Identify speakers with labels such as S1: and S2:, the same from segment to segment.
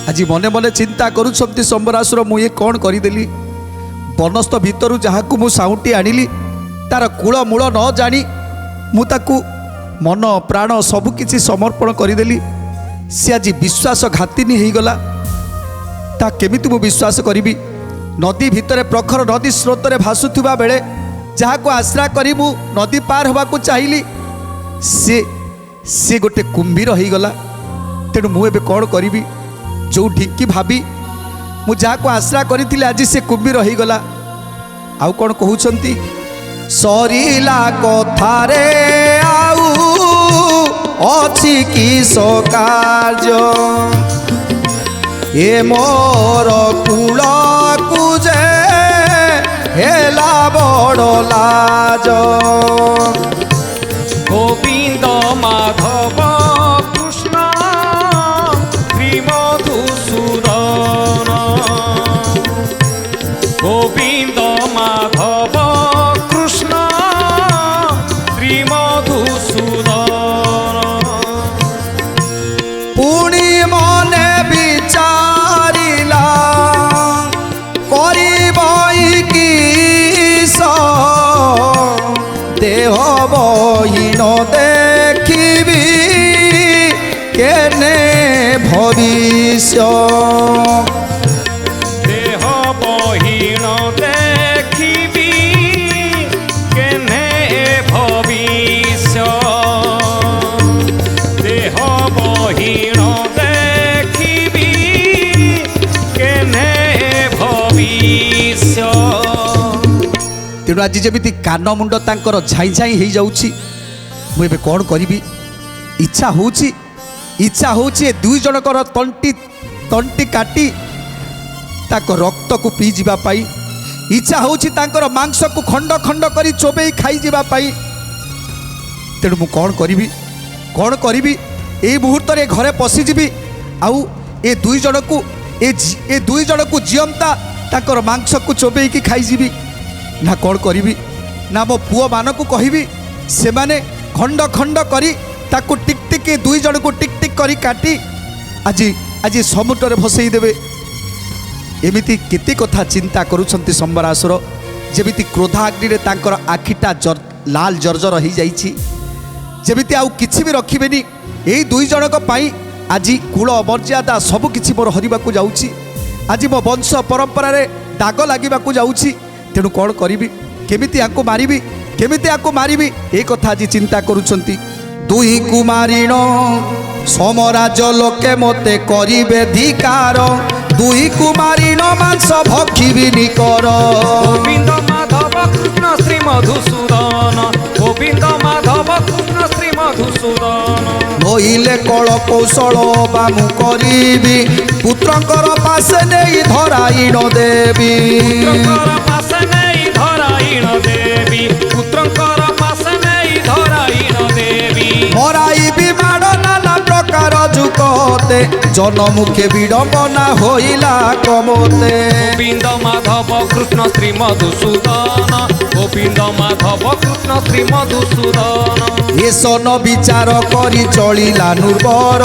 S1: आज मने मने चिंता करुछंती संबरासुर मु ये कौन करदेली बनस्थ भितर जहाँ मु साउंटी आनिली तार कूल मूल न जानी मुझे मन प्राण सबकि समर्पण करदेली सी आज विश्वासघातिनी हो गला ता केमिति मु विश्वास करी नदी भितर प्रखर नदी स्रोत रे भासुवा बेले जहाँ को आश्रा करी मु नदी पार होगा चाहिए सी गोटे कुंभीर हो गला तेणु मुझे कौन करी जो ढिंकी भाभी मु जहाँ को आश्रा करी आज से कुंभीर हो गला आउ कौन कहते सरीला कथारे आउ अछि किस कार्य ए मोर कूल कुजे हेला बड़ लाज
S2: गोविंद माधव कृष्ण श्री मधुसूदन गोविंद माधव कृष्ण श्री मधुसूदन
S1: पुणी मने विचारिला करिबई किस देह बहीन देखिबी केने भविष्य
S2: देह बहीन देखिबी केने भविष्य देह बहीन देखिबी केने भविष्य
S1: तेणु आज जमी कान मुंड तांकर झाई झाई हो जाऊँगी मुझे कौन करी इच्छा होची दुई जनकर तंटी तंटी काटी ताक रक्त को पी जावाई इच्छा होची तांकर मांस को खंड खंड करी चोबई खाई जावाई तेणु मु कौन करी ए मुहूर्त रे घरे पशिजी आउ ए दुई जन को जियंता तांकर मांस को चोबई की खाईजी ना कौन करी ना मो पुओ मान को कहि से माने खंड खंड करी ताकू टिक टिक दुई जन को टिक टिक करी काटी आज आज समुद्र रे भसई देवे एमिति केते कथा चिंता करुछंती संबरासुर जेमिति क्रोधाग्नि रे तांकर आखिटा लाल जर्जर हो जाइछि जेमिति आउ किछि भी रखिबेनी एई दुई जनक पाई आज कुल मर्यादा सब किछि मोर हरिबा को जाउछि आज मो वंश परंपरा रे दाग लागिबा को जाउछि तेणु कौन करी केमिति आको मारिबी केमिति आको मारिबी ए कथा आज चिंता करुछंती दुई कुमारीण समराज लोके मते करिबे धिकार दुई कुमारीण मांस भक्षिबी निकर
S2: गोविंद माधव कृष्ण श्री मधुसूदन गोविंद माधव कृष्ण श्री मधुसूदन
S1: भइले कल कौशल बामु करिबी पुत्रंकर पासे नेई धराइण देवी
S2: पुत्रंकर पासे नेई धराइण देवी पुत्रंकर पासे नेई धराइण देवी
S1: मराइबी माड़ नाना प्रकार जुकते जनमुखे विडम्बना होइला कमते
S2: गोविंद माधव कृष्ण श्री मधुसूदन गोविंद माधव कृष्ण श्री मधुसूदन
S1: ए सन विचार करी चलिला नुर्बर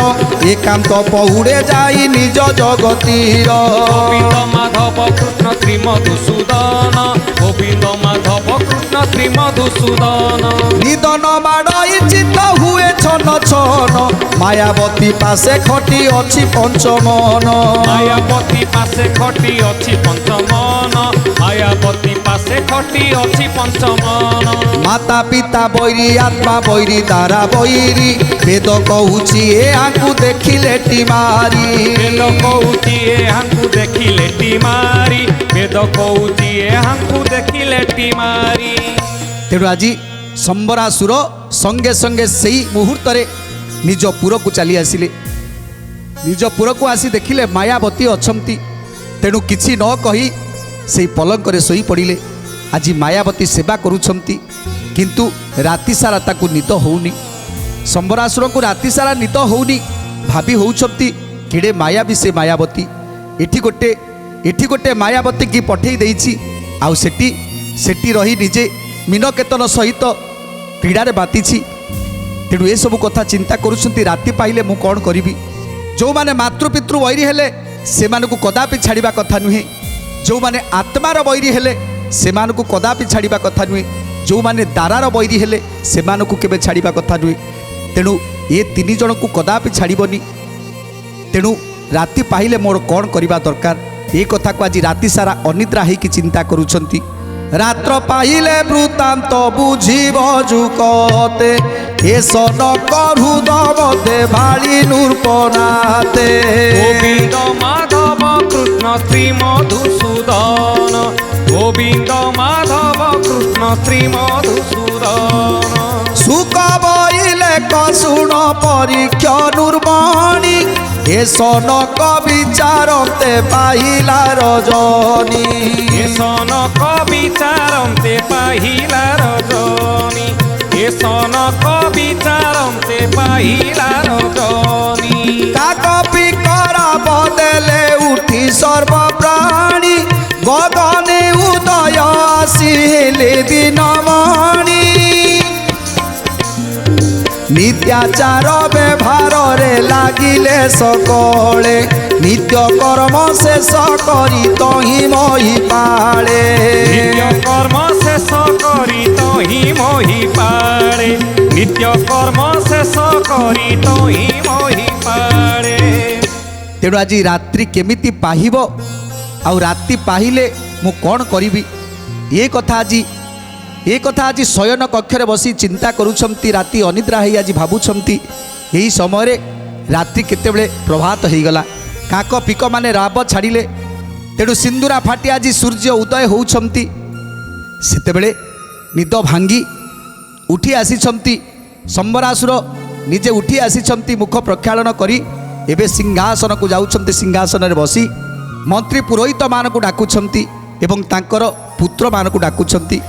S1: एकांत पहुड़े जाई निज जगतीर
S2: गोविंद माधव कृष्ण श्री मधुसूदन गोविंद माधव कृष्ण श्री मधुसूदन
S1: निदन बाड़ई चित्त हुए छन छन मायावती पासे खटी अछि पंचमन
S2: मायावती पासे खटी अछि पंचमन मायावती पासे खटी अछि पंचमन
S1: माता पिता बैरी आत्मा बैरी तारा बैरी वेद कहूची ए आंकु देखिले टिमारी
S2: वेद कहूची ए आंकु देखिले टिमारी वेद कहूची ए आंकु देखिले टिमारी
S1: तेणु आज संबरासुर संगे संगे से मुहूर्त रे निज पुर को चली आसिले निज पुर को आसी देखिले मायावती अछंती तेणु किछि न कही से पलंक रे सोई पड़िले आज मायावती सेवा करुछंती किंतु राति सारा ताकू निद होउनी संबरासुर को राति सारा निद होउनी भाभी होउछंती केड़े माया भी से मायावती एठी गोटे मायावती की पठेई देइछि आउ सेठी रही निजे मीनकेतन सहित पीड़ारे बातिछि तेणु ए सब कथा चिंता करुछंती राति पाइले मु कौन करी जो माने मातृपितृ वैरी हेले ସେମାନଙ୍କୁ କଦାପି ଛାଡ଼ିବା କଥା ନୁହେଁ। ଯେଉଁମାନେ ଆତ୍ମାର ବୈରୀ ହେଲେ ସେମାନଙ୍କୁ କଦାପି ଛାଡ଼ିବା କଥା ନୁହେଁ। ଯେଉଁମାନେ ଦାରାର ବୈରୀ ହେଲେ ସେମାନଙ୍କୁ କେବେ ଛାଡ଼ିବା କଥା ନୁହେଁ। ତେଣୁ ଏ ତିନି ଜଣଙ୍କୁ କଦାପି ଛାଡ଼ିବନି। ତେଣୁ ରାତି ପାହିଲେ ମୋର କ'ଣ କରିବା ଦରକାର ଏ କଥାକୁ ଆଜି ରାତି ସାରା ଅନିଦ୍ରା ହେଇକି ଚିନ୍ତା କରୁଛନ୍ତି। ରାତ୍ର ପାଇଲେ ବୃତ୍ତାନ୍ତ ବୁଝିବ ଯୁକତେ ଏସନ କରୁଦମତେ ଭାଳି ନୃପନାତେ।
S2: গোবিন্দ মাধব কৃষ্ণ শ্রী মধুসূদন, গোবিন্দ মাধব কৃষ্ণ শ্রী মধুসূদন।
S1: সুখ বইলে কশুণ পরীক্ষ নুর্বাণী এসন কবিচারতে পাইলা রজনী।
S2: এসন কবিচারন্তে পাহিলা রজনী, এসন কবিচারন্তে পাহিলা রজনী।
S1: কাক পিকরা বদলে উঠি সর্বপ্রাণী গগনে উদয় আসিলে দিনমণি। নিত্যাচার ব্যবহারে লাগিলে সকলে নিত্য কর্ম শেষ করি তহি মহি পালে।
S2: নিত্য কর্ম শেষ করি তহি মহি পারে, নিত্য কর্ম শেষ করি তহি মহি পারে।
S1: তেଣୁ ଆଜି ରାତ୍ରି କେମିତି ପାହିବ ଆଉ ରାତି ପାହିଲେ ମୁଁ କ'ଣ କରିବି ଏ କଥା ଆଜି ଶୟନ କକ୍ଷରେ ବସି ଚିନ୍ତା କରୁଛନ୍ତି। ରାତି ଅନିଦ୍ରା ହେଇ ଆଜି ଭାବୁଛନ୍ତି। ଏହି ସମୟରେ ରାତ୍ରି କେତେବେଳେ ପ୍ରଭାତ ହେଇଗଲା। କାକ ପିକମାନେ ରାବ ଛାଡ଼ିଲେ। ତେଣୁ ସିନ୍ଦୁରା ଫାଟି ଆଜି ସୂର୍ଯ୍ୟ ଉଦୟ ହେଉଛନ୍ତି। ସେତେବେଳେ ନିଦ ଭାଙ୍ଗି ଉଠି ଆସିଛନ୍ତି ସମ୍ବରାସୁର ନିଜେ ଉଠି ଆସିଛନ୍ତି ମୁଖ ପ୍ରକ୍ଷାଳନ କରି। ଏବେ ସିଂହାସନକୁ ଯାଉଛନ୍ତି। ସିଂହାସନରେ ବସି ମନ୍ତ୍ରୀ ପୁରୋହିତମାନଙ୍କୁ ଡାକୁଛନ୍ତି ଏବଂ ତାଙ୍କର ପୁତ୍ରମାନଙ୍କୁ ଡାକୁଛନ୍ତି।